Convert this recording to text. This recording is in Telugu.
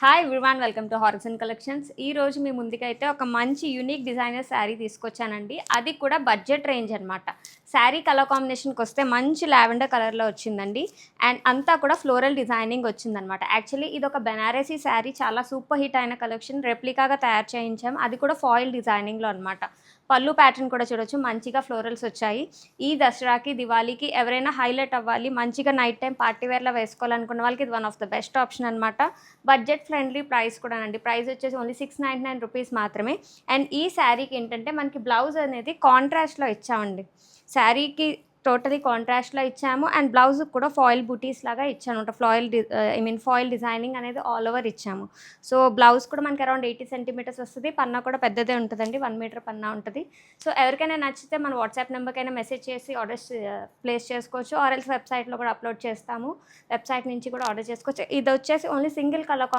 Hi everyone, welcome to horizon collections. ఈ రోజు మీ ముందుకైతే ఒక మంచి యూనిక్ డిజైనర్ శారీ తీసుకొచ్చానండి. అది కూడా బడ్జెట్ రేంజ్ అనమాట. శారీ కలర్ కాంబినేషన్కి వస్తే మంచి లావెండర్ కలర్లో వచ్చిందండి. అండ్ అంతా కూడా ఫ్లోరల్ డిజైనింగ్ వచ్చిందనమాట. యాక్చువల్లీ ఇది ఒక బెనారసీ శారీ, చాలా సూపర్ హిట్ అయిన కలెక్షన్. రెప్లికాగా తయారు చేయించాం, అది కూడా ఫాయిల్ డిజైనింగ్లో అనమాట. పళ్ళు ప్యాటర్న్ కూడా చూడొచ్చు, మంచిగా ఫ్లోరల్స్ వచ్చాయి. ఈ దసరాకి, దివాళీకి ఎవరైనా హైలైట్ అవ్వాలి, మంచిగా నైట్ టైం పార్టీ వేర్లో వేసుకోవాలనుకున్న వాళ్ళకి ఇది one of the best option అనమాట. బడ్జెట్ ఫ్రెండ్లీ ప్రైస్ కూడా అండి. ప్రైస్ వచ్చేసి ఓన్లీ 699 రూపీస్ మాత్రమే. అండ్ ఈ శారీకి ఏంటంటే మనకి బ్లౌజ్ అనేది కాంట్రాస్ట్లో ఇచ్చామండి. శారీకి టోటలీ కాంట్రాస్ట్లో ఇచ్చాము. అండ్ బ్లౌజ్కి కూడా ఫాయిల్ బూటీస్ లాగా ఇచ్చాను అనమాట. ఫాయిల్ డిజైనింగ్ అనేది ఆల్ ఓవర్ ఇచ్చాము. సో బ్లౌజ్ కూడా మనకి అరౌండ్ 80 సెంటీమీటర్స్ వస్తుంది. పన్నా కూడా పెద్దదే ఉంటుందండి, 1 మీటర్ పన్నా ఉంటుంది. సో ఎవరికైనా నచ్చితే మన వాట్సాప్ నెంబర్కైనా మెసేజ్ చేసి ఆర్డర్స్ ప్లేస్ చేసుకోవచ్చు. ఆర్ఎల్స్ వెబ్సైట్లో కూడా అప్లోడ్ చేస్తాము, వెబ్సైట్ నుంచి కూడా ఆర్డర్ చేసుకోవచ్చు. ఇది వచ్చేసి ఓన్లీ సింగిల్ కలర్